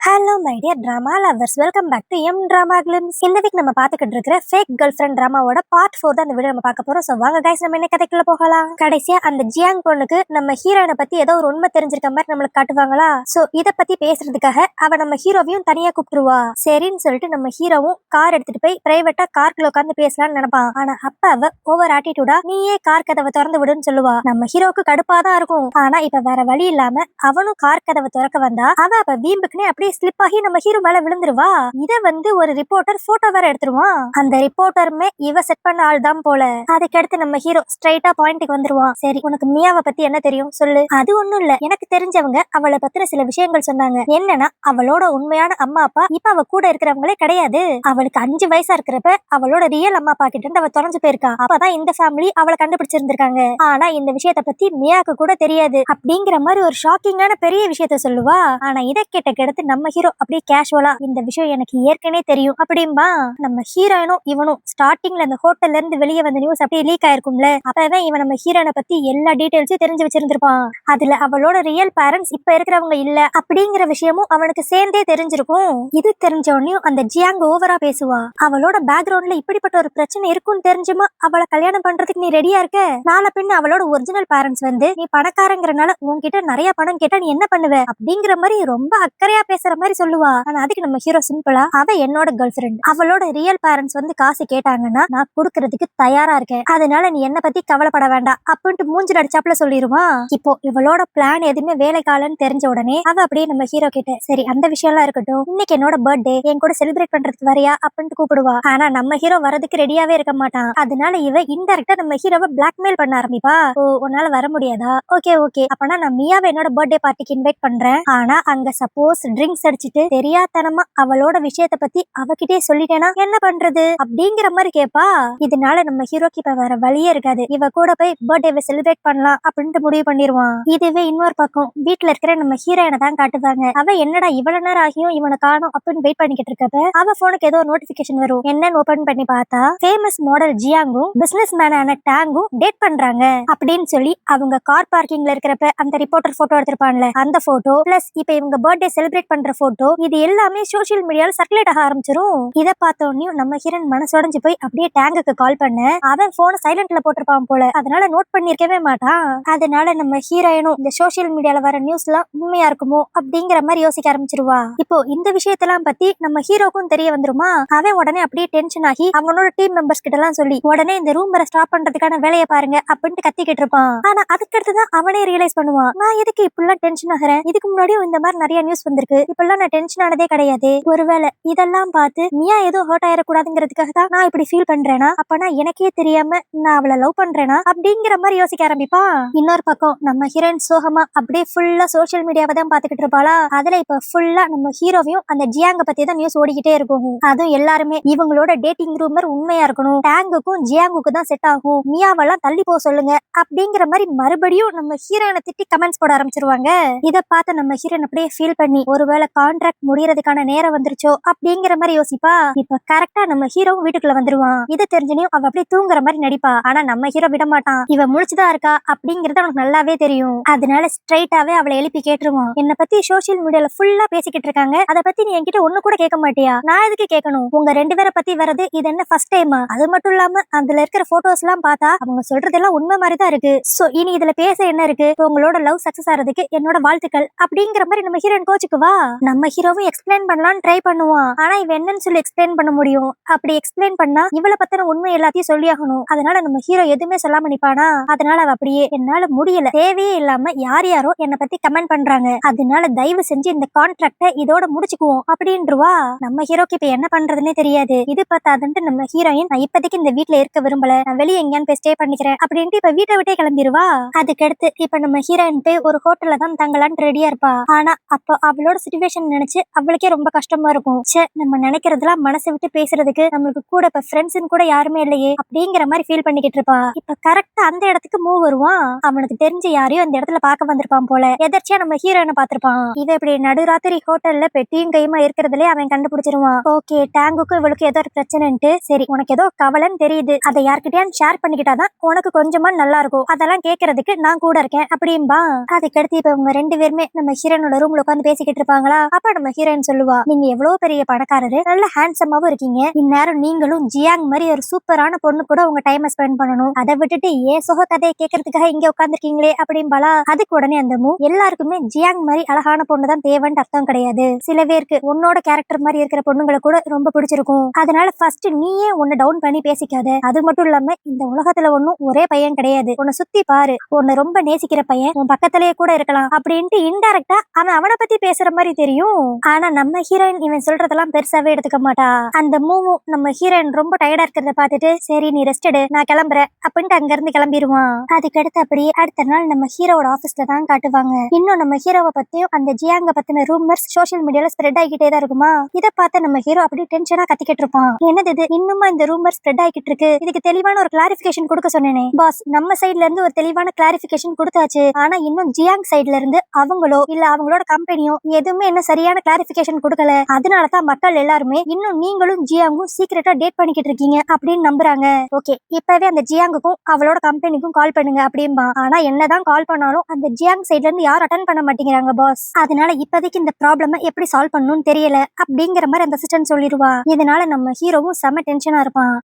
Hello my dear drama lovers, welcome back to my drama glimpse. இந்த week நம்ம பார்த்துக்கிட்டு இருக்கிற ஃபேக் கேர்ள் ஃப்ரெண்ட் டிராமாவோட பார்ட் 4 தான் இந்த வீடியோ நம்ம பார்க்க போறோம். ஸோ வாங்க கைஸ், நம்ம என்ன கதைக்குள்ள போகலாம். கடைசியா அந்த ஜியாங் பொண்ணுக்கு நம்ம ஹீரோயினை பத்தி ஏதோ ஒரு உண்மை தெரிஞ்சிருக்க மாதிரி நம்மளுக்கு காட்டுவாங்களா. ஸோ இதை பத்தி பேசுறதுக்காக அவ நம்ம ஹீரோவையும் தனியா கூப்பிட்டுருவா. சரின்னு சொல்லிட்டு நம்ம ஹீரோவும் கார் எடுத்துட்டு போய் பிரைவேட்டா கார்க்குள்ள உட்காந்து பேசலாம்னு நினைப்பான். ஆனா அப்ப அவ ஓவர் ஆட்டிடியூடா நீயே கார் கதவை திறந்து விடுன்னு சொல்லுவா. நம்ம ஹீரோக்கு கடுப்பாதான் இருக்கும். ஆனா இப்ப வேற வழி இல்லாம அவனும் கார் கதவை திறக்க வந்தா அவ வீம்புக்குன்னு அப்படியே ஸ்லிப் ஆகி நம்ம ஹீரோ மேல விழுந்துருவா. இத ஒரு ரிப்போர்ட்டர் போட்டோ வேற எடுத்துருவான். அந்த ரிப்போர்ட்டருமே இவ செட் பண்ண ஆள் தான் போல. அதுக்கடுத்து நம்ம ஹீரோ ஸ்ட்ரைட்டா பாயிண்ட்க்கு வந்துருவான். சரி, உனக்கு மியாவை பத்தி என்ன தெரியும் சொல்லு. அது ஒண்ணும் இல்ல, எனக்கு தெரிஞ்சவங்க அவளை பத்தின சில விஷயங்கள் சொன்னாங்க. என்னன்னா, அவளோட உண்மையான அம்மா அப்பா இப்ப அவ கூட இருக்கிறவங்களே கிடையாது. அவளுக்கு 5 வயசா இருக்கிறப்ப அவளோட ரியல் அம்மா அப்பா கிட்ட இருந்து அவ தொலைஞ்சு போயிருக்கா. அப்பதான் இந்த ஃபேமிலி அவளை கண்டுபிடிச்சிருந்திருக்காங்க. ஆனா இந்த விஷயத்த பத்தி மியாக்கு கூட தெரியாது அப்படிங்கிற மாதிரி ஒரு ஷாக்கிங்கான பெரிய விஷயத்த சொல்லுவா. ஆனா இதை கேட்ட நம்ம ஹீரோ அப்படியே கேஷுவலா, இந்த விஷயம் எனக்கு ஏற்கனவே தெரியும் அப்படின்பா. நம்ம ஹீரோயினும் இவனும் ஸ்டார்டிங்ல அந்த ஹோட்டல்ல இருந்து வெளியே வந்த நியூஸ் அப்படியே லீக் ஆயிருக்கும்ல. அப்பதான் இவன் நம்ம ஹீரோயினை பத்தி எல்லா டீடைல்ஸும் தெரிஞ்சு வச்சிருந்திருப்பான். அதுல அவளோட ரியல் பேரண்ட்ஸ் இப்ப இருக்கிறவங்க இல்ல அப்படிங்கிற விஷயமும் அவனுக்கு சேர்ந்தே தெரிஞ்சிருக்கும். இது தெரிஞ்ச உடனே அந்த ஜியாங் ஓவரா பேசுவா. அவளோட பேக்ரவுண்ட்ல இப்படிப்பட்ட ஒரு பிரச்சனை இருக்கும்னு தெரிஞ்சுமா அவளை கல்யாணம் பண்றதுக்கு நீ ரெடியா இருக்க? நாளை பின்ன அவளோட ஒரிஜினல் பேரண்ட்ஸ் நீ பணக்காரங்கிறனால உன்கிட்ட நிறைய பணம் கேட்டா நீ என்ன பண்ணுவ அப்படிங்கிற மாதிரி ரொம்ப அக்கறையா பேசுற மாதிரி சொல்லுவா. ஆனா அதுக்கு நம்ம ஹீரோ சிம்பிளா, அவ என்னோட கேர்ள் ஃப்ரெண்ட், அவளோட ரியல் பேரண்ட்ஸ் காசு கேட்டாங்கன்னா நான் கொடுக்கறதுக்கு தயாரா இருக்கேன். அதனால நீ என்ன பத்தி கவலைப்பட வேண்டாம் அப்படின்ட்டு மூஞ்சில அடிச்சாப்ல சொல்லிடுவான். இப்போ இவளோட பிளான் எதுவுமே வேலை காலன்னு தெரிஞ்ச உடனே அவ அப்படியே நம்ம ஹீரோ கிட்ட, சரி அந்த விஷயம் எல்லாம் இருக்கட்டும், இன்னைக்கு என்னோட பர்த்டே, என் கூட செலிப்ரேட் பண்றதுக்கு வரையா அப்படின்ட்டு கூப்பிடுவா. ஆனா நம்ம ஹீரோ வரதுக்கு ரெடியாவே இருக்க மாட்டான். அதனால இவ இன்டெரக்டா நம்ம ஹீரோவை பிளாக்மெயில் பண்ண ஆரம்பிப்பா. ஓ, உன்னால வர முடியாதா? ஓகே ஓகே, அப்பனா நான் மியாவை என்னோட பர்த்டே பார்ட்டிக்கு இன்வைட் பண்றேன். ஆனா அங்க சப்போஸ் ட்ரிங்க்ஸ் அடிச்சிட்டு தெரியாதனமா அவளோட விஷயத்த பத்தி அவகிட்டே சொல்லிட்டேனா என்ன பண்றது அப்படிங்கிற மாதிரி கேப்பா. இதனால நம்ம ஹீரோக்கு இப்ப வேற வழியே இருக்காது. இவ கூட போய் பர்த்டேவை செலிப்ரேட் பண்ணலாம் அப்படின்ட்டு முடிவு பண்ணிடுவான். இதுவே இன்னொரு பக்கம் வீட்டுல இருக்கிற நம்ம ஹீரோயினை தான் காட்டுவாங்க. அவ என்னடா இவ்வளவு நேரம் ஆகியும் இவனை காணும் அப்படின்னு வெயிட் பண்ணிக்கிட்டு இருக்கப்ப அவ போனுக்கு ஏதோ நோட்டிபிகேஷன் வரும். என்னன்னு ஓபன் பண்ணி பார்த்தா ஃபேமஸ் மாடல் ஜியாங்கும் பிசினஸ் மேனான டாங்கும் டேட் பண்றாங்க அப்படின்னு சொல்லி அவங்க கார் பார்க்கிங்ல இருக்கிறப்ப அந்த ரிப்போர்ட்டர் போட்டோ எடுத்திருப்பான்ல அந்த போட்டோ பிளஸ் இப்ப இவங்க பர்த்டே செலிப்ரேட் பண்ற போட்டோ, இது எல்லாமே சோஷியல் மீடியால சர்க்குலேட் ஆக ஆரம்பிச்சிரும். இத பார்த்த உடனே நம்ம ஹீரோன் மனசோடைஞ்சு போய் அப்படியே டேங்குக்கு கால் பண்ண. அவன் போனை சைலண்ட்ல போட்டிருப்பான் போல, அதனால நோட் பண்ணிருக்கவே மாட்டான். அதனால நம்ம ஹீரோயினும் இந்த சோஷியல் மீடியால வர நியூஸ் எல்லாம் உண்மையா இருக்குமோ அப்படிங்கிற மாதிரி யோசிக்க ஆரம்பிச்சிருவா. இப்போ இந்த விஷயத்தெல்லாம் பத்தி நம்ம ஹீரோக்கும் தெரிய வந்துருமா. அவன் உடனே அப்படியே டென்ஷன் ஆகி அவனோட டீம் மெம்பர்ஸ் கிட்ட எல்லாம் சொல்லி உடனே இந்த ரூம் ஸ்டாப் பண்றதுக்கான வேலையை பாருங்க அப்படின்ட்டு கத்திக்கிட்டு இருப்பான். ஆனா அதுக்கடுத்துதான் அவனே ரியலைஸ் பண்ணுவான், நான் எதுக்கு இப்படிலாம் டென்ஷன் ஆகிறேன்? இதுக்கு முன்னாடியும் இந்த மாதிரி நிறைய நியூஸ் வந்திருக்கு, இப்பெல்லாம் நான் டென்ஷன் ஆனதே கிடையாது. ஒருவேளை இதெல்லாம் பார்த்து மியா ஏதோ ஹர்ட் ஆயிடக்கூடாதுங்கிறதுக்காக தான் நான் இப்படி ஃபீல் பண்றேனா? அப்பனா எனக்கே தெரியாம நான் அவளை லவ் பண்றேனா அப்படிங்கிற மாதிரி யோசிக்க ஆரம்பிப்பான். இன்னொரு பக்கம் நம்ம ஹீரோயின் சோகமா அப்படியே ஃபுல்லா சோஷியல் மீடியாவை தான் பாத்துக்கிட்டு இருப்பாளா. அதுல இப்ப ஃபுல்லா நம்ம ஹீரோவையும் அந்த ஜியாங்க பத்தி தான் நியூஸ் ஓடிக்கிட்டே இருக்கும். அதுவும் எல்லாருமே இவங்களோட டேட்டிங் ரூமர் உண்மையா இருக்கணும், டேங்குக்கும் ஜியாங்குக்கும் தான் செட் ஆகும், மியாவெல்லாம் தள்ளி போக சொல்லுங்க அப்படிங்கிற மாதிரி மறுபடியும் நம்ம ஹீரோயினை திட்டி கமெண்ட்ஸ் போட ஆரம்பிச்சிருவாங்க. இதை பார்த்து நம்ம ஹீரோயின் அப்படியே ஃபீல் பண்ணி ஒருவேளை கான்ட்ராக்ட் முடியறதுக்கான நேரம் வந்துருச்சோ அப்படிங்கிற மாதிரி யோசிப்பா. இப்ப கரெக்டா நம்ம ஹீரோ வீட்டுக்குள்ள வந்துருவான். இதை தெரிஞ்சனையும் அவ அப்படியே தூங்குற மாதிரி நடிப்பா. ஆனா நம்ம ஹீரோ விட மாட்டான். இவ முழிச்சுதான் இருக்கா அப்படிங்கறது அவனுக்கு நல்லாவே தெரியும். அதனால ஸ்ட்ரைட்டாவே அவளை எழுப்பி கேட்டுருவான், என்ன பத்தி சோசியல் மீடியால ஃபுல்லா பேசிக்கிட்டு இருக்காங்க, அதை பத்தி நீ என்கிட்ட ஒண்ணு கூட கேட்க மாட்டியா? நான் எதுக்கு கேட்கணும்? உங்க 2 பேரை பத்தி வரது இது என்ன ஃபர்ஸ்ட் டைமா? அது மட்டும் இல்லாம அதுல இருக்கிற போட்டோஸ் எல்லாம் பார்த்தா அவங்க சொல்றதெல்லாம் உண்மை மாதிரி தான் இருக்கு. சோ இனி இதுல பேச என்ன இருக்கு? உங்களோட லவ் சக்சஸ் ஆறதுக்கு என்னோட வாழ்த்துக்கள் அப்படிங்கிற மாதிரி நம்ம ஹீரோயின் கோச்சுக்குவா. நம்ம ஹீரோவும் எக்ஸ்பிளைன் பண்ணலாம்னு ட்ரை பண்ணுவான். ஆனா இவ என்னன்னு சொல்லி எக்ஸ்பிளைன் பண்ண முடியும்? அப்படி எக்ஸ்பிளைன் பண்ணா இவளை பத்தின உண்மை எல்லாத்தையும் சொல்லி ஆகணும். அதனால நம்ம ஹீரோ எதுவுமே சொல்லாம நிப்பானா. அதனால அவ அப்படியே, என்னால முடியல, தேவையே இல்லாம யார் யாரோ என்ன பத்தி கமெண்ட் பண்றாங்க, அதனால தயவு செஞ்சு இந்த கான்ட்ராக்ட இதோட முடிச்சுக்குவோம் அப்படின்றவா. நம்ம ஹீரோக்கு இப்ப என்ன பண்றதுன்னே தெரியாது. இது பார்த்தாதுன்ட்டு நம்ம ஹீரோயின், நான் இப்போதைக்கு இந்த வீட்டுல இருக்க விரும்பல, நான் வெளியே எங்கேயான்னு போய் ஸ்டே பண்ணிக்கிறேன் அப்படின்ட்டு இப்ப வீட்டை விட்டே கிளம்பிடுவா. அதுக்கடுத்து இப்ப நம்ம ஹீரோயின் போய் ஒரு ஹோட்டல்ல தான் தங்கலான்னு ரெடியா இருப்பா. ஆனா அப்போ அவளோட சிச்சுவேஷன் நினைச்சு அவளுக்கே ரொம்ப கஷ்டமா இருக்கும். சே, நம்ம நினைக்கிறதெல்லாம் மனசை விட்டு பேசுறதுக்கு நம்மளுக்கு கூட இப்ப ஃப்ரெண்ட்ஸ்னு கூட யாருமே இல்லையே அப்படிங்கிற மாதிரி ஃபீல் பண்ணிக்கிட்டு இருப்பா. இப்ப கரெக்டா அந்த இடத்துக்கு மூவ் வருவான். அவனுக்கு தெரிஞ்ச யாரையும் அந்த இடத்துல பார்க்க வந்திருப்பான் போல. எதர்ச்சியா நம்ம ஹீரோயினை பார்த்திருப்பான். இவ இப்படி நடுராத்திரி ஹோட்டல்ல பெட்டியும் கையுமா இருக்கிறதுலே அவன் கண்டுபிடிச்சிருவான். ஓகே, டேங்குக்கும் இவளுக்கு ஏதோ ஒரு பிரச்சனைன்ட்டு, சரி உனக்கு ஏதோ கவலைன்னு தெரியுது, அதை யார்கிட்டயான்னு ஷேர் பண்ணிக்கிட்டாதான் உனக்கு கொஞ்சமா நல்லா இருக்கும், அதெல்லாம் கேட்கறதுக்கு நான் கூட இருக்கேன் அப்படின்பா. அதுக்கடுத்து இப்ப இவங்க 2 பேருமே நம்ம ஹீரோனோட ரூம்ல உட்காந்து பேசிக்கிட்டு இருப்பாங்களா. சொல்லுவாங்களா. அப்ப நம்ம ஹீரோயின் சொல்லுவா, நீங்க எவ்வளவு பெரிய பணக்காரரு, நல்ல ஹேண்ட்ஸமாவும் இருக்கீங்க, இந்நேரம் நீங்களும் ஜியாங் மாதிரி ஒரு சூப்பரான பொண்ணு கூட உங்க டைம் ஸ்பெண்ட் பண்ணணும், அதை விட்டுட்டு ஏன் சோக கதையை கேட்கறதுக்காக இங்க உட்காந்துருக்கீங்களே அப்படிம்பாலா. அதுக்கு உடனே அந்த எல்லாருக்குமே ஜியாங் மாதிரி அழகான பொண்ணு தான் தேவைன்னு அர்த்தம் கிடையாது. சில பேருக்கு உன்னோட கேரக்டர் மாதிரி இருக்கிற பொண்ணுங்களை கூட ரொம்ப பிடிச்சிருக்கும். அதனால ஃபர்ஸ்ட் நீயே உன்னை டவுன் பண்ணி பேசிக்காத. அது மட்டும் இல்லாம இந்த உலகத்துல ஒன்னும் ஒரே பையன் கிடையாது, உன்னை சுத்தி பாரு, உன்னை ரொம்ப நேசிக்கிற பையன் உன் பக்கத்திலேயே கூட இருக்கலாம் அப்படின்ட்டு இன்டைரக்டா அவனை பத்தி பேசுற மாதிரி தெரியும். ஆனா நம்ம ஹீரோயின் இவன் சொல்றதெல்லாம் பெருசாவே எடுத்துக்க மாட்டா. அந்த மூவும் நம்ம ஹீரோயின் ரொம்ப டயர்டா இருக்கிறத பார்த்துட்டு, சரி நீ ரெஸ்ட் எடு, நான் கிளம்புறேன் அப்படின்ட்டு அங்க இருந்து கிளம்பிடுவான். அதுக்கடுத்து அப்படியே அடுத்த நாள் நம்ம ஹீரோவோட ஆபீஸ்ல தான் காட்டுவாங்க. இன்னும் நம்ம ஹீரோவை பத்தியும் அந்த ஜியாங்க பத்தின ரூமர்ஸ் சோஷியல் மீடியால ஸ்ப்ரெட் ஆகிட்டே தான் இருக்குமா. இதை பார்த்து நம்ம ஹீரோ அப்படியே டென்ஷனா கத்திக்கிட்டு இருப்பான். என்னது இது, இன்னுமா இந்த ரூமர் ஸ்ப்ரெட் ஆகிட்டு இருக்கு, இதுக்கு தெளிவான ஒரு கிளாரிபிகேஷன் கொடுக்க சொன்னேனே பாஸ். நம்ம சைட்ல இருந்து ஒரு தெளிவான கிளாரிபிகேஷன் கொடுத்தாச்சு, ஆனா இன்னும் ஜியாங் சைட்ல இருந்து அவங்களோ இல்ல அவங்களோட கம்பெனியோ எதுவுமே என்ன சரியான கிளாரிபிகேஷன் கொடுக்கல. அதனாலதான் மக்கள் எல்லாருமே இன்னும் நீங்களும் ஜியாங்கும் சீக்கிரட்டா டேட் பண்ணிக்கிட்டு இருக்கீங்க அப்படின்னு நம்புறாங்க. ஓகே, இப்பவே அந்த ஜியாங்குக்கும் அவளோட கம்பெனிக்கும் கால் பண்ணுங்க அப்படின்பா. ஆனா என்னதான் கால் பண்ணாலும் அந்த ஜியாங் சைட்ல இருந்து யாரும் அட்டன் பண்ண மாட்டேங்கிறாங்க பாஸ். அதனால இப்போதைக்கு இந்த ப்ராப்ளம் எப்படி சால்வ் பண்ணணும்னு தெரியல அப்படிங்கிற மாதிரி அந்த அசிஸ்டன்ட் சொல்லிடுவா. இதனால நம்ம ஹீரோவும் செம டென்ஷனா இருப்பான்.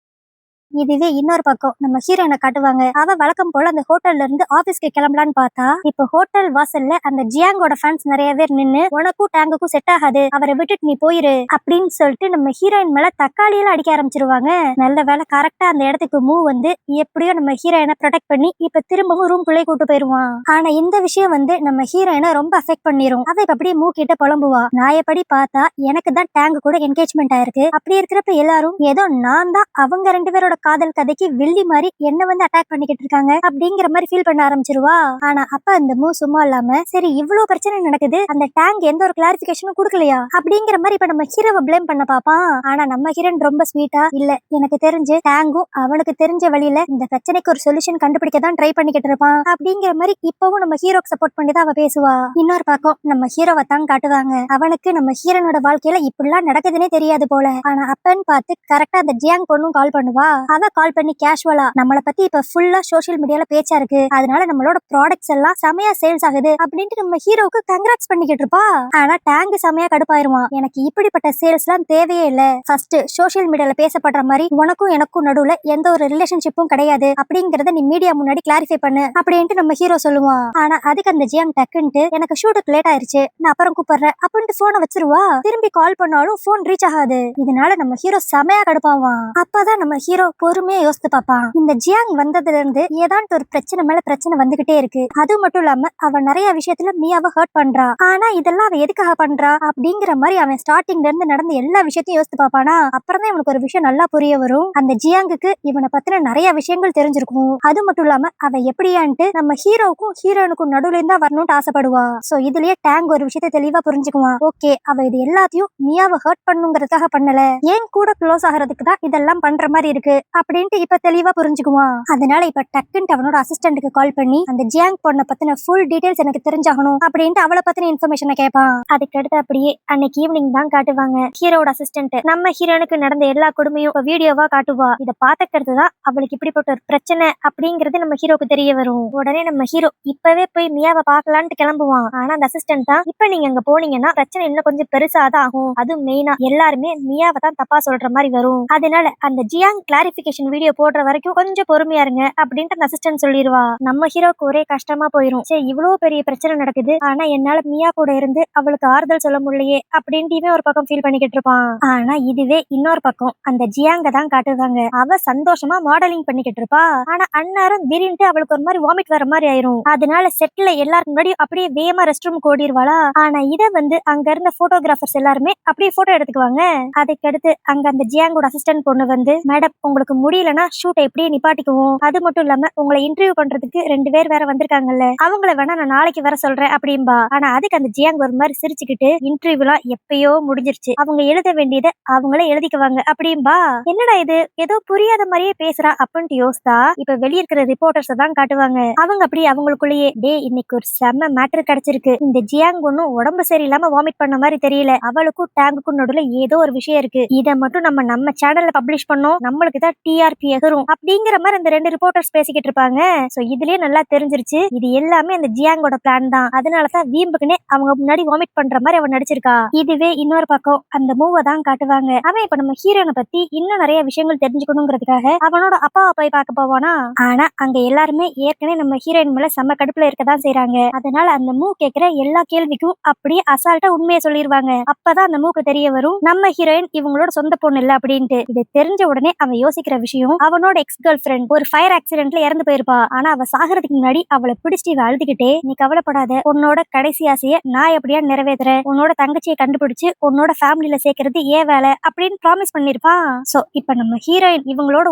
இதுவே இன்னொரு பக்கம் நம்ம ஹீரோயினை காட்டுவாங்க. அவ வழக்கம் போல அந்த ஹோட்டல்ல இருந்து ஆபீஸ்க்கு கிளம்பலான்னு பார்த்தா, இப்ப ஹோட்டல் வாசல்ல அந்த ஜியாங்கோட ஃபேன்ஸ் நிறைய பேர் நின்னு, உனக்கும் டேங்குக்கும் செட் ஆகாது, அவரை விட்டுட்டு நீ போயிரு அப்படின்னு சொல்லிட்டு நம்ம ஹீரோயின் மேல தக்காளியெல்லாம் அடிக்க ஆரம்பிச்சிருவாங்க. நல்ல வேலை கரெக்டா அந்த இடத்துக்கு மூவ் வந்து எப்படியோ நம்ம ஹீரோயினை ப்ரொடெக்ட் பண்ணி இப்ப திரும்பவும் ரூம்குள்ளே கூட்டு போயிருவான். ஆனா இந்த விஷயம் வந்து நம்ம ஹீரோயினை ரொம்ப அஃபெக்ட் பண்ணிரும். அவ இப்ப அப்படியே மூக்கிட்ட புலம்புவா. நாயப்படி பார்த்தா எனக்கு தான் டேங்கு கூட என்கேஜ்மெண்ட் ஆயிருக்கு, அப்படி இருக்கிறப்ப எல்லாரும் ஏதோ நான் தான் அவங்க ரெண்டு பேரோட காதல் கதைக்கு வில்லி மாதிரி என்ன வந்து அட்டாக் பண்ணிக்கிட்டு இருக்காங்க அப்படிங்கிற மாதிரி ஃபீல் பண்ண ஆரம்பிச்சிருவா. ஆனா அப்ப அந்த மூ சும்மா இல்லாம, சரி இவ்வளவு பிரச்சனை நடக்குது, அந்த டேங்க் எந்த ஒரு கிளாரிபிகேஷனும் கொடுக்கலையா அப்படிங்கிற மாதிரி இப்ப நம்ம ஹீரோவை பிளேம் பண்ண பாப்பான். ஆனா நம்ம ஹீரோன் ரொம்ப ஸ்வீட்டா, இல்ல எனக்கு தெரிஞ்சு டேங்கும் அவனுக்கு தெரிஞ்ச வழியில இந்த பிரச்சனைக்கு ஒரு சொல்யூஷன் கண்டுபிடிக்க தான் ட்ரை பண்ணிக்கிட்டு இருப்பான் அப்படிங்கிற மாதிரி இப்பவும் நம்ம ஹீரோக்கு சப்போர்ட் பண்ணி தான் அவ பேசுவா. இன்னொரு பக்கம் நம்ம ஹீரோவை தான் காட்டுவாங்க. அவனுக்கு நம்ம ஹீரோனோட வாழ்க்கையில இப்படிலாம் நடக்குதுன்னே தெரியாது போல. ஆனா அப்பன்னு பார்த்து கரெக்டா அந்த ஜியாங் பொண்ணும் கால் பண்ணுவா. அவ கால் பண்ணி கேஷுவலா நம்மளை பத்தி இப்ப ஃபுல்லா சோஷியல் மீடியால பேச்சா இருக்கு, அதனால நம்மளோட ப்ராடக்ட்ஸ் எல்லாம் செமையா சேல்ஸ் ஆகுது அப்படின்ட்டு நம்ம ஹீரோவுக்கு கங்க்ராட்ஸ் பண்ணிக்கிட்டு இருப்பா. ஆனா டேங்க் செமையா கடுப்பாயிருவான். எனக்கு இப்படிப்பட்ட சேல்ஸ் எல்லாம் தேவையே இல்ல, ஃபர்ஸ்ட் சோஷியல் மீடியால பேசப்படுற மாதிரி உனக்கும் எனக்கும் நடுவுல எந்த ஒரு ரிலேஷன்ஷிப்பும் கிடையாது அப்படிங்கறத நீ மீடியா முன்னாடி கிளாரிஃபை பண்ணு அப்படின்ட்டு நம்ம ஹீரோ சொல்லுவான். ஆனா அதுக்கு அந்த ஜியாங் டக்குன்ட்டு எனக்கு ஷூட்டுக்கு லேட் ஆயிருச்சு, நான் அப்புறம் கூப்பிடுறேன் அப்படின்ட்டு போனை வச்சிருவா. திரும்பி கால் பண்ணாலும் போன் ரீச் ஆகாது. இதனால நம்ம ஹீரோ செமையா கடுப்பாவான். அப்பதான் நம்ம ஹீரோ பொறுமையா யோசித்து பாப்பான். இந்த ஜியாங் வந்ததுல இருந்து ஏதாண்டு ஒரு பிரச்சனை மேல பிரச்சனை வந்துகிட்டே இருக்கு. அது மட்டும் இல்லாம அவ நிறைய விஷயத்துல மியாவை ஹர்ட் பண்றா. ஆனா இதெல்லாம் அவ எதுக்காக பண்றா அப்படிங்கிற மாதிரி அவன் ஸ்டார்டிங்ல இருந்து நடந்த எல்லா விஷயத்தையும் யோசித்து பாப்பானா. அப்புறம் தான் இவனுக்கு ஒரு விஷயம் நல்லா புரிய வரும். அந்த ஜியாங்குக்கு இவனை பத்தின நிறைய விஷயங்கள் தெரிஞ்சிருக்கும். அது மட்டும் இல்லாம அவ எப்படியான்ட்டு நம்ம ஹீரோவுக்கும் ஹீரோனுக்கும் நடுவுல இருந்தா வரணும்னு ஆசைப்படுவா. சோ இதுலயே டேங் ஒரு விஷயத்த தெளிவா புரிஞ்சுக்குவான். ஓகே, அவ இது எல்லாத்தையும் மியாவை ஹர்ட் பண்ணுங்கிறதுக்காக பண்ணல, ஏன் கூட க்ளோஸ் ஆகிறதுக்கு தான் இதெல்லாம் பண்ற மாதிரி இருக்கு அப்படின்ட்டு இப்ப தெளிவா புரிஞ்சுக்குவான். அதனால இப்ப டக்குன்ட்டு அவனோட அசிஸ்டன்ட்டுக்கு கால் பண்ணி அந்த ஜியாங் பொண்ணை பத்தின ஃபுல் டீடைல்ஸ் எனக்கு தெரிஞ்சாகணும் அப்படின்ட்டு அவளை பத்தின இன்ஃபர்மேஷனை கேட்பான். அதுக்கு அடுத்து அப்படியே அன்னைக்கு ஈவினிங் தான் காட்டுவாங்க. ஹீரோட அசிஸ்டன்ட் நம்ம ஹீரோனுக்கு நடந்த எல்லா கொடுமையும் வீடியோவா காட்டுவா. இதை பாத்துக்கிறது தான் அவளுக்கு இப்படிப்பட்ட ஒரு பிரச்சனை அப்படிங்கறது நம்ம ஹீரோக்கு தெரிய வரும். உடனே நம்ம ஹீரோ இப்பவே போய் மியாவை பாக்கலான்ட்டு கிளம்புவான். ஆனா அந்த அசிஸ்டன்ட் தான், இப்ப நீங்க அங்க போனீங்கன்னா பிரச்சனை இன்னும் கொஞ்சம் பெருசா தான் ஆகும், அதுவும் மெயினா எல்லாருமே மியாவை தான் தப்பா சொல்ற மாதிரி வரும், அதனால அந்த ஜியாங் கிளாரிபிகேஷன் வீடியோ போடுற வரைக்கும் கொஞ்சம் பொறுமையா இருங்க அப்படின்ட்டு அந்த அசிஸ்டன்ட் சொல்லிடுவா. நம்ம ஹீரோக்கு ஒரே கஷ்டமா போயிரும். சரி இவ்வளவு பெரிய பிரச்சனை நடக்குது, ஆனா என்னால மியா கூட இருந்து அவளுக்கு ஆறுதல் சொல்ல முடியலையே அப்படின்ட்டு இவன் ஒரு பக்கம் ஃபீல் பண்ணிக்கிட்டு இருப்பான். ஆனா இதுவே இன்னொரு பக்கம் அந்த ஜியாங்க தான் காட்டுவாங்க. அவ சந்தோஷமா மாடலிங் பண்ணிக்கிட்டு இருப்பா. ஆனா அந்நேரம் திடீர்னு அவளுக்கு ஒரு மாதிரி வாமிட் வர மாதிரி ஆயிரும். அதனால செட்ல எல்லாரும் முன்னாடி அப்படியே வேகமா ரெஸ்ட் ரூம் ஓடிடுவாளா. ஆனா இத வந்து அங்க இருந்த போட்டோகிராஃபர்ஸ் எல்லாருமே அப்படியே போட்டோ எடுத்துக்குவாங்க. அதுக்கடுத்து அங்க அந்த ஜியாங்கோட அசிஸ்டன்ட் பொண்ணு வந்து, மேடம் உங்களுக்கு முடியலன்னா ஷூட்டை எப்படியே நிப்பாட்டிக்குவோம், அது மட்டும் இல்லாம உங்களை இன்டர்வியூ பண்றதுக்கு 2 பேர் வேற வந்திருக்காங்கல்ல, அவங்கள வேணா நான் நாளைக்கு வர சொல்றேன் அப்படின்பா. ஆனா அதுக்கு அந்த ஜியாங் ஒரு மாதிரி சிரிச்சுக்கிட்டு, இன்டர்வியூலாம் எப்பயோ முடிஞ்சிருச்சு, அவங்க எழுத வேண்டியதை அவங்களே எழுதிக்குவாங்க அப்படின்பா. என்னடா இது ஏதோ புரியாத மாதிரியே பேசுறா அப்படின்ட்டு யோசித்தா இப்ப வெளியே இருக்கிற ரிப்போர்ட்டர்ஸ் தான் காட்டுவாங்க. அவங்க அப்படி அவங்களுக்குள்ளேயே, டே இன்னைக்கு ஒரு செம்ம மேட்டர் கிடைச்சிருக்கு, இந்த ஜியாங் ஒன்னும் உடம்பு சரியில்லாம வாமிட் பண்ண மாதிரி தெரியல, அவளுக்கும் டேங்குக்கும் நடுவுல ஏதோ ஒரு விஷயம் இருக்கு, இதை மட்டும் நம்ம சேனல்ல பப்ளிஷ் பண்ணோம், நம்மளுக்கு தான் டிஆர்பி எகரும் அப்படிங்கிற மாதிரி அந்த ரெண்டு ரிப்போர்ட்டர்ஸ் பேசிக்கிட்டு இருப்பாங்க. சோ இதுலயே நல்லா தெரிஞ்சிருச்சு இது எல்லாமே அந்த ஜியாங்கோட பிளான் தான். அதனாலதான் வீம்புக்குனே அவங்க முன்னாடி வாமிட் பண்ற மாதிரி அவன் நடிச்சிருக்கா. இதுவே இன்னொரு பக்கம் அந்த மூவை தான் காட்டுவாங்க. அவன் இப்ப நம்ம ஹீரோனை பத்தி இன்னும் நிறைய விஷயங்கள் தெரிஞ்சுக்கணுங்கிறதுக்காக அவனோட அப்பாவை போய் பார்க்க போவானா. ஆனா அங்க எல்லாருமே ஏற்கனவே நம்ம ஹீரோயின் மேல செம்ம கடுப்புல இருக்கதான் செய்யறாங்க. அதனால அந்த மூ கேக்குற எல்லா கேள்விக்கும் அப்படியே அசால்ட்டா உண்மையை சொல்லிடுவாங்க. அப்பதான் அந்த மூக்கு தெரிய வரும் நம்ம ஹீரோயின் இவங்களோட சொந்த பொண்ணு இல்ல அப்படின்ட்டு. இது தெரிஞ்ச உடனே அவன் யோசிக்கிற விஷயம் அவனோட எக்ஸ் கேர்ள் ஃபிரெண்ட் ஒரு ஃபயர் ஆக்சிடென்ட்ல இறந்து போயிருப்பா. ஆனா அவ சாகிறதுக்கு முன்னாடி அவளை பிடிச்சிட்டு இவ அழுதுகிட்டே, நீ கவலைப்படாத, உன்னோட கடைசி ஆசைய நான் எப்படியா நிறைவேற்றுறேன், உன்னோட தங்கச்சியை கண்டுபிடிச்சு உன்னோட ஃபேமிலியில சேர்க்கறது ஏன் வேலை அப்படின்னு ப்ராமிஸ் பண்ணிருப்பான். சோ இப்ப நம்ம ஹீரோயின் இவங்களோட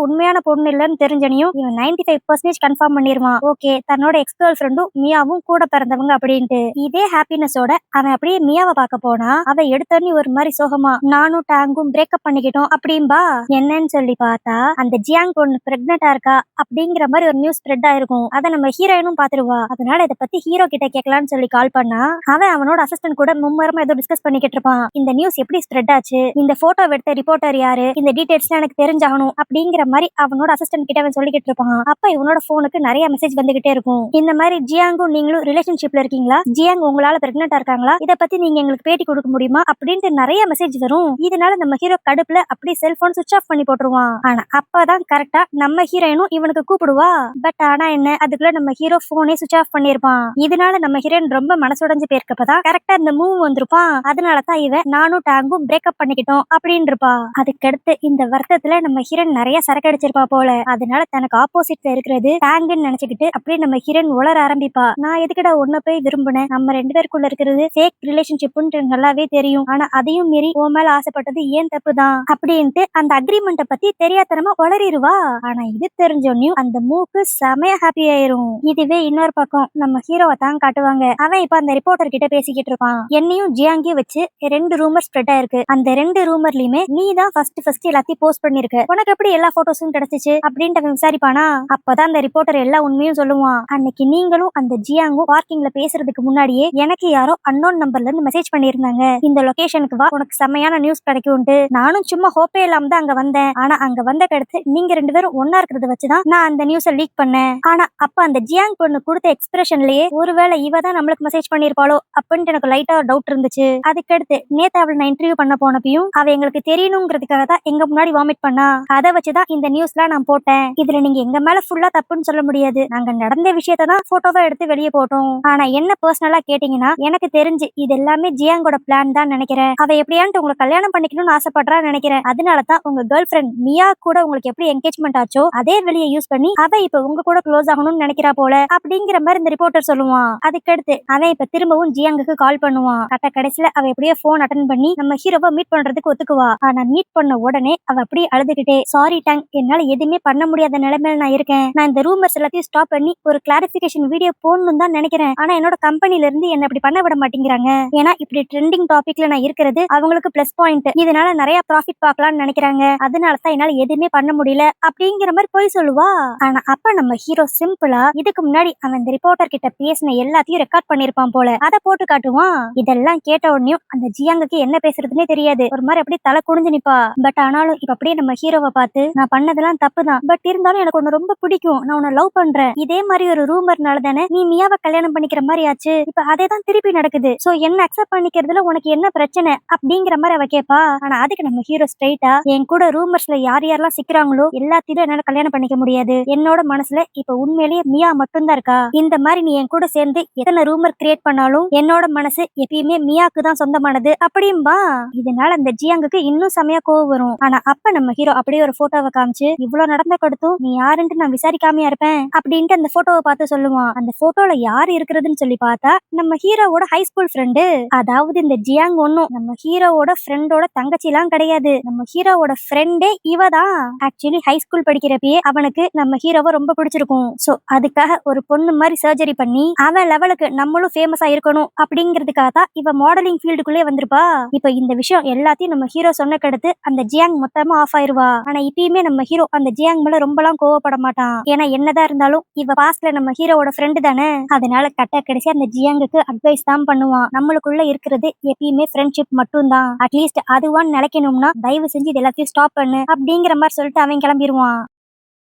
உண்மையான பொண்ணு இல்லன்னு தெரிஞ்சனையும் இவன் 95% கன்ஃபார்ம் பண்ணிருவான். ஓகே, தன்னோட எக்ஸ் கேர்ள் ஃபிரெண்டும் மியாவும் கூட பிறந்தவங்க அப்படின்ட்டு. இதே ஹாப்பினஸோட அவன் அப்படியே மியாவை பார்க்க போனா அவ எடுத்தோடனே ஒரு மாதிரி சோகமா, நானும் டாங்கும் பிரேக்கப் பண்ணிக்கிட்டோம் அப்படின்பா. என்னன்னு சொல்லி பார்த்தா அந்த ஜியாங் பொண்ணு பிரெக்னெண்டா இருக்கா அப்படிங்கிற மாதிரி ஒரு நியூஸ் ஸ்ப்ரெட் ஆயிருக்கும். அதை நம்ம ஹீரோயினும் பாத்துருவா. அதனால இதை பத்தி ஹீரோ கிட்ட கேட்கலான்னு சொல்லி கால் பண்ணா அவன் அவனோட அசிஸ்டன்ட் கூட மும்மரமா ஏதோ டிஸ்கஸ் பண்ணிக்கிட்டு இருப்பான். இந்த நியூஸ் எப்படி ஸ்ப்ரெட் ஆச்சு, இந்த போட்டோ எடுத்த ரிப்போர்ட்டர் யாரு, இந்த டீடைல்ஸ் எனக்கு தெரிஞ்சாகணும் அப்படிங்கிற மாதிரி அவனோட அசிஸ்டன்ட் கிட்ட அவன் சொல்லிக்கிட்டு இருப்பான். அப்ப இவனோட போனுக்கு நிறைய மெசேஜ் வந்துகிட்டே இருக்கும். இந்த மாதிரி ஜியாங்கும் நீங்களும் ரிலேஷன்ஷிப்ல இருக்கீங்களா, ஜியாங் உங்களால பிரெக்னெண்டா இருக்காங்களா, இதை பத்தி நீங்க எங்களுக்கு பேட்டி கொடுக்க முடியுமா அப்படின்ட்டு நிறைய மெசேஜ் வரும். இதனால நம்ம ஹீரோ கடுப்புல அப்படி செல்போன் சுவிட்ச் ஆஃப் பண்ணி போட்டுருவான். ஆனா அப்பதான் கரெக்டா நம்ம ஹீரோயினும் இவனுக்கு கூப்பிடுவா. பட் ஆனா என்ன, அதுக்குள்ள நம்ம ஹீரோ போனே சுவிட்ச் ஆஃப் பண்ணிருப்பான். இதனால நம்ம ஹீரோயின் ரொம்ப மனசுடைஞ்சு போயிருக்கப்பதான் கரெக்டா இந்த மூவ் வந்திருப்பான். அதனாலதான் இவன் நானும் டாங்கும் பிரேக்கப் பண்ணிக்கிட்டோம் அப்படின்னு இருப்பா. அதுக்கடுத்து இந்த வருத்தத்துல நம்ம ஹீரோயின் நிறைய சரக்கு அடிச்சிருப்பா போல. அதனால தனக்கு ஆப்போசிட்ல இருக்கிறது டாங்குன்னு நினைச்சுக்கிட்டு அப்படியே நம்ம ஹீரோயின் உளர ஆரம்பிப்பா. நான் எதுக்கிட்ட ஒன்ன போய் விரும்பினேன், நம்ம ரெண்டு பேருக்குள்ள இருக்கிறது ஃபேக் ரிலேஷன்ஷிப்னு நல்லாவே தெரியும், ஆனா அதையும் மீறி உன் மேல ஆசைப்பட்டது ஏன் தப்புதான் அப்படின்ட்டு அந்த அக்ரிமெண்ட்டை பத்தி தெரியாதனமா வளரிடுவா. ஆனா இது தெரிஞ்சோன்னையும் அந்த மூக்கு செமையா ஹாப்பி ஆயிரும். இதுவே இன்னொரு பக்கம் நம்ம ஹீரோவை தான் காட்டுவாங்க. அவன் இப்ப அந்த ரிப்போர்ட்டர் கிட்ட பேசிக்கிட்டு இருப்பான். என்னையும் ஜியாங்கியும் வச்சு 2 ரூமர் ஸ்ப்ரெட் ஆயிருக்கு. அந்த 2 ரூமர்லயுமே நீ தான் ஃபர்ஸ்ட் எல்லாத்தையும் போஸ்ட் பண்ணிருக்க, உனக்கு எப்படி எல்லா போட்டோஸும் கிடைச்சிச்சு அப்படின்ட்டு அவன் விசாரிப்பானா. அப்பதான் அந்த ரிப்போர்ட்டர் எல்லா உண்மையும் சொல்லுவான். அன்னைக்கு நீங்களும் அந்த ஜியாங்கும் பார்க்கிங்ல பேசுறதுக்கு முன்னாடியே எனக்கு யாரோ அன்னோன் நம்பர்ல இருந்து மெசேஜ் பண்ணிருந்தாங்க, இந்த லொகேஷனுக்கு வா, உனக்கு செமையான நியூஸ் கிடைக்கும்ட்டு. நானும் சும்மா ஹோப்பே இல்லாம தான் அங்க வந்தேன். ஆனா அங்க வந்த கடுத்து நீங்க 2 பேரும் ஒன்னா இருக்கிறத வச்சுதான் நான் அந்த நியூஸை லீக் பண்ணேன். ஆனா அப்ப அந்த ஜியாங் பொண்ணு கொடுத்த எக்ஸ்பிரஷன்லயே ஒருவேளை இவ தான் நம்மளுக்கு மெசேஜ் பண்ணிருப்பாளோ அப்படின்ட்டு எனக்கு லைட்டா டவுட் இருந்துச்சு. அதுக்கடுத்து நேத்து அவளை நான் இன்டர்வியூ பண்ண போனப்பையும் அவ எங்களுக்கு தெரியணுங்கிறதுக்காக தான் எங்க முன்னாடி வாமிட் பண்ணா. அதை வச்சுதான் இந்த நியூஸ்லாம் நான் போட்டேன். இதுல நீங்க எங்க மேல ஃபுல்லா தப்புன்னு சொல்ல முடியாது, நாங்க நடந்த விஷயத்தை தான் போட்டோவா எடுத்து வெளியே போட்டோம். ஆனா என்ன பர்சனலா கேட்டீங்கன்னா எனக்கு தெரிஞ்சு இது எல்லாமே ஜியாங்கோட பிளான் தான் நினைக்கிறேன். அவ எப்படியான்ட்டு உங்களை கல்யாணம் பண்ணிக்கணும்னு ஆசைப்படுறா நினைக்கிறேன். அதனாலதான் உங்க கேர்ள் ஃபிரெண்ட் மியா கூட உங்களுக்கு எப்படி என்கேஜ்மெண்ட் ஆச்சோ அதே வெளியே யூஸ் பண்ணி அவ இப்ப உங்க கூட க்ளோஸ் ஆகணும்னு நினைக்கிறா போல அப்படிங்கிற மாதிரி இந்த ரிப்போர்ட்டர் சொல்லுவான். அதுக்கடுத்து அவன் இப்ப திரும்பவும் ஜியாங்குக்கு கால் பண்ணுவான். கடைசியில அவ எப்படியோ போன் அட்டன் பண்ணி நம்ம ஹீரோவை மீட் பண்றதுக்கு ஒத்துக்குவா. ஆனா மீட் பண்ண உடனே அவ அப்படியே அழுதுகிட்டே, சாரி டாங், என்னால எதுவுமே பண்ண முடியாத நிலைமையில நான் இருக்கேன். நான் இந்த ரூமர்ஸ் எல்லாத்தையும் ஸ்டாப் பண்ணி ஒரு கிளாரிபிகேஷன் வீடியோ போடணும் தான் நினைக்கிறேன். ஆனா என்னோட கம்பெனில இருந்து என்ன அப்படி பண்ண விட மாட்டேங்கிறாங்க. ஏன்னா இப்படி ட்ரெண்டிங் டாபிக்ல நான் இருக்கிறது அவங்களுக்கு பிளஸ் பாயிண்ட், இதனால நிறைய ப்ராஃபிட் பார்க்கலாம்னு நினைக்கிறாங்க. அதனால தான் என்னால எதுவுமே பண்ண முடியல அப்படிங்கிற மாதிரி போய் சொல்லுவா. ஆனா அப்ப நம்ம ஹீரோ சிம்பிளா இதுக்கு முன்னாடி அவன் இந்த ரிப்போர்ட்டர் கிட்ட பேசின எல்லாத்தையும் ரெக்கார்ட் பண்ணிருப்பான் போல, அதை போட்டு காட்டுவான். இதெல்லாம் கேட்ட உடனே அந்த ஜியாங்குக்கு என்ன பேசுறதுன்னே தெரியாது. ஒரு மாதிரி அப்படியே தலை குனிஞ்சு நிப்பா. பட் ஆனாலும் இப்ப அப்படியே நம்ம ஹீரோவை பார்த்து, நான் பண்ணதெல்லாம் தப்பு தான், பட் இருந்தாலும் எனக்கு உன்னை ரொம்ப பிடிக்கும், நான் உன்னை லவ் பண்றேன், இதே மாதிரி ஒரு ரூமர்னால தானே நீ மியாவை கல்யாணம் பண்ணிக்கிற மாதிரி ஆச்சு, இப்ப அதே தான் திருப்பி நடக்குது, சோ என்ன அக்செப்ட் பண்ணிக்கிறதுல உனக்கு என்ன பிரச்சனை அப்படிங்கிற மாதிரி அவ கேப்பா. ஆனா அதுக்கு நம்ம ஹீரோ ஸ்ட்ரைட்டா, என் கூட ரூமர்ஸ்ல யார் யாரெல்லாம் சிக்கிறாங்களோ எல்லாத்தையும் என்னால கல்யாணம் பண்ணிக்க முடியாது, என்னோட மனசுல இப்ப உண்மையிலேயே மியா மட்டும்தான் இருக்கா, இந்த மாதிரி நீ என் கூட சேர்ந்து எத்தனை ரூமர் கிரியேட் பண்ணாலும் என்னோட மனசு எப்பயுமே மியாக்கு தான் சொந்தமானது அப்படின்பா. இதனால அந்த ஜியாங்குக்கு இன்னும் செமையா கோவம் வரும். ஆனா அப்ப நம்ம ஹீரோ அப்படியே ஒரு போட்டோவை காமிச்சு, இவ்வளவு நடந்த கொடுத்தும் நீ யாருன்ட்டு நான் விசாரிக்காமையா இருப்பேன் அப்படின்ட்டு அந்த போட்டோவை பார்த்து சொல்லுவான். அந்த போட்டோல யாரு இருக்கிறதுன்னு சொல்லி பார்த்தா நம்ம ஹீரோவோட ஹை ஸ்கூல் ஃப்ரெண்டு. அதாவது இந்த ஜியாங் ஒன்னும் நம்ம ஹீரோவோட ஃப்ரெண்டோட தங்கச்சி எல்லாம் கிடையாது, நம்ம ஹீரோவோட ஃப்ரெண்டே இவதான். ஆக்சுவலி ஹை ஸ்கூல் படிக்கிறப்பயே அவனுக்கு நம்ம ஹீரோவை ரொம்ப பிடிச்சிருக்கும். சோ அதுக்காக ஒரு பொண்ணு மாதிரி சர்ஜரி பண்ணி அவன் லெவலுக்கு நம்மளும் ஃபேமஸா இருக்கணும் அப்படிங்கிறதுக்காக தான் இவ மாடலிங் ஃபீல்டுக்குள்ளே வந்திருப்பா. இப்ப இந்த விஷயம் எல்லாத்தையும் நம்ம ஹீரோ சொன்ன கடுத்து அந்த ஜியாங் மொத்தமா ஆஃப் ஆயிருவா. ஆனா இப்பயுமே நம்ம ஹீரோ அந்த ஜியாங் மேல ரொம்பலாம் கோவப்பட மாட்டான். ஏன்னா என்னதான் இருந்தாலும் இவ பாஸ்ட்ல நம்ம ஹீரோவோட ஃப்ரெண்டு தானே. அதனால கடைசி அந்த ஜியாங்குக்கு அட்வைஸ் தான் பண்ணுவான். நம்மளுக்குள்ள இருக்கிறது எப்பயுமே ஃப்ரெண்ட்ஷிப் மட்டும் தான், அட்லீஸ்ட் அதுவான்னு நினைக்கணும்னா தயவு செஞ்சு இது எல்லாத்தையும் ஸ்டாப் பண்ணு அப்படிங்கிற மாதிரி பாய் சொல்லிட்டு அவன் கிளம்பிடுவான்.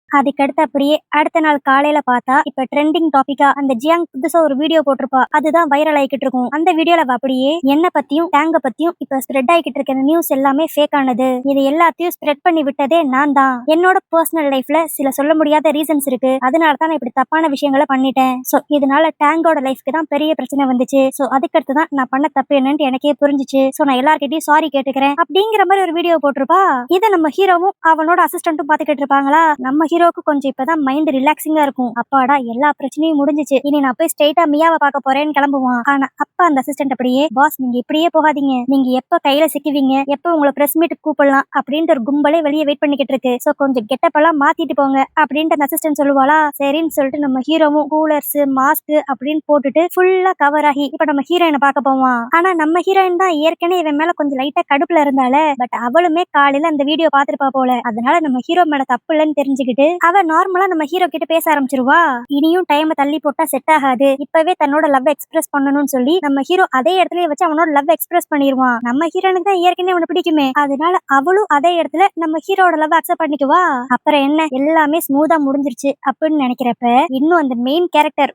அதுக்கடுத்து அப்படியே அடுத்த நாள் காலையில பார்த்தா இப்ப ட்ரெண்டிங் டாபிக்கா அந்த ஜியாங் புதுசா ஒரு வீடியோ போட்டிருப்பா. அதுதான் வைரல் ஆகிக்கிட்டு இருக்கும். அந்த வீடியோல அப்படியே என்ன பத்தியும் டேங்க பத்தியும் இப்ப ஸ்ப்ரெட் ஆகிக்கிட்டு இருக்க நியூஸ் எல்லாமே ஃபேக் ஆனது. இது எல்லாத்தையும் ஸ்ப்ரெட் பண்ணி விட்டதே நான் தான். என்னோட பர்சனல் லைஃப்ல சில சொல்ல முடியாத ரீசன்ஸ் இருக்கு. அதனாலதான் நான் இப்படி தப்பான விஷயங்களை பண்ணிட்டேன். சோ இதனால டேங்கோட லைஃப்க்கு தான் பெரிய பிரச்சனை வந்துச்சு. சோ அதுக்கடுத்து தான் நான் பண்ண தப்பு என்னன்னு எனக்கே புரிஞ்சிச்சு. சோ நான் எல்லார்கிட்டயும் சாரி கேட்டுக்கிறேன் அப்படிங்கிற மாதிரி ஒரு வீடியோ போட்டிருப்பா. இதை நம்ம ஹீரோவும் அவனோட அசிஸ்டன்ட்டும் பாத்துக்கிட்டு இருப்பாங்களா. நம்ம ஹீரோக்கு கொஞ்சம் இப்பதான் மைண்ட் ரிலாக்ஸிங்கா இருக்கும். அப்பாடா எல்லா பிரச்சனையும் முடிஞ்சிச்சு, இனி நான் போய் ஸ்ட்ரெயிட்டா மியாவை பார்க்க போறேன்னு கிளம்புவான். ஆனா அப்ப அந்த அசிஸ்டன்ட் அப்படியே பாஸ் நீங்க இப்படியே போகாதீங்க, நீங்க எப்ப கையில சிக்குவீங்க, எப்ப உங்களை பிரஸ் மீட் கூப்பிடலாம் அப்படின்ட்டு ஒரு கும்பலே வெளியே வெயிட் பண்ணிக்கிட்டு இருக்கு. சோ கொஞ்சம் கெட்டப் எல்லாம் மாத்திட்டு போங்க அப்படின்ட்டு அந்த அசிஸ்டன்ட் சொல்லுவாளா. சரின்னு சொல்லிட்டு நம்ம ஹீரோவும் கூலர்ஸ் மாஸ்க் அப்படின்னு போட்டுட்டு ஃபுல்லா கவர் ஆகி இப்ப நம்ம ஹீரோயினை பார்க்க போவான். ஆனா நம்ம ஹீரோயின் தான் ஏற்கனவே இவன் மேல கொஞ்சம் லைட்டா கடுப்புல இருந்தால. பட் அவளுமே காலையில அந்த வீடியோ பாத்துருப்பா போல. அதனால நம்ம ஹீரோ மேல தப்பு இல்லைன்னு தெரிஞ்சுக்கிட்டு அவ நார்மலா நம்ம ஹீரோ கிட்ட பேச ஆரம்பிச்சிருவா. இனியும் டைம் தள்ளி போட்டா செட் ஆகாது, இப்பவே தன்னோட லவ் எக்ஸ்பிரஸ் பண்ணணும்னு சொல்லி நம்ம ஹீரோ அதே இடத்துல வச்சு அவனோட லவ் எக்ஸ்பிரஸ் பண்ணிடுவான். நம்ம ஹீரோனுக்கு தான் ஏற்கனவே அவனை பிடிக்குமே, அதனால அவளும் அதே இடத்துல நம்ம ஹீரோட லவ் அக்செப்ட் பண்ணிக்குவா. அப்புறம் என்ன எல்லாமே ஸ்மூதா முடிஞ்சிருச்சு அப்படின்னு நினைக்கிறப்ப இன்னும் அந்த மெயின் கேரக்டர்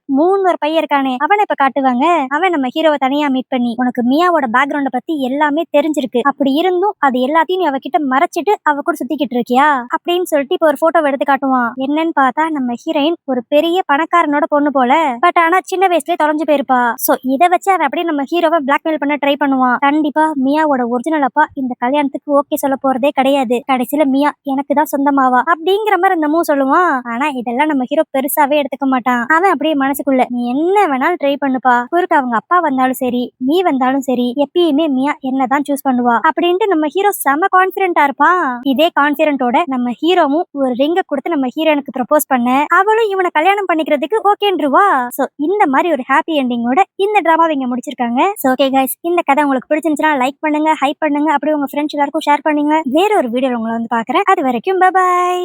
ஒரு பையன் இருக்கானே அவனை இப்ப காட்டுவாங்க. அவன் நம்ம ஹீரோவை தனியா மீட் பண்ணி உனக்கு மியாவோட பேக்ரவுண்ட பத்தி எல்லாமே தெரிஞ்சிருக்கு, அப்படி இருந்தும் அது எல்லாத்தையும் நீ அவகிட்ட மறைச்சிட்டு அவ கூட சுத்திக்கிட்டு இருக்கியா அப்படின்னு சொல்லிட்டு இப்ப ஒரு போட்டோ எடுத்து காட்டுவான். என்னன்னு பார்த்தா நம்ம ஹீரோயின் ஒரு பெரிய பணக்காரனோட பொண்ணு போல. பட் ஆனா சின்ன வயசுலயே தொலைஞ்சு போயிருப்பா. சோ இதை வச்சு அவன் அப்படியே நம்ம ஹீரோவை பிளாக்மெயில் பண்ண ட்ரை பண்ணுவான். கண்டிப்பா மியாவோட ஒரிஜினல் அப்பா இந்த கல்யாணத்துக்கு ஓகே சொல்ல போறதே கிடையாது, கடைசியில மியா எனக்கு தான் சொந்தமாவா அப்படிங்கிற மாதிரி அந்த சொல்லுவான். ஆனா இதெல்லாம் நம்ம ஹீரோ பெருசாவே எடுத்துக்க மாட்டான். அவன் அப்படியே மனசுக்குள்ள நீ என்ன வேணாலும் ட்ரை பண்ணுப்பா, குறுக்கு அவங்க அப்பா வந்தாலும் சரி நீ வந்தாலும் சரி எப்பயுமே மியா என்னதான் சூஸ் பண்ணுவா அப்படின்ட்டு நம்ம ஹீரோ செம கான்பிடென்டா இருப்பான். இதே கான்பிடென்டோட நம்ம ஹீரோவும் ஒரு ரிங்க கொடுத்து நம்ம ஹீரோனுக்கு ப்ரப்போஸ் பண்ண அவளும் இவனை கல்யாணம் பண்ணிக்கிறதுக்கு ஓகேன்றுவா. சோ இந்த மாதிரி ஒரு ஹாப்பி எண்டிங்கோட இந்த டிராமாவை இங்க முடிச்சிருக்காங்க. சோ ஓகே கைஸ், இந்த கதை உங்களுக்கு பிடிச்சிருந்துச்சுன்னா லைக் பண்ணுங்க, ஹைப் பண்ணுங்க, அப்படியே உங்க ஃப்ரெண்ட்ஸ் எல்லாருக்கும் ஷேர் பண்ணுங்க. வேற ஒரு வீடியோ உங்களை வந்து பாக்குறேன். அது வரைக்கும் பை பை.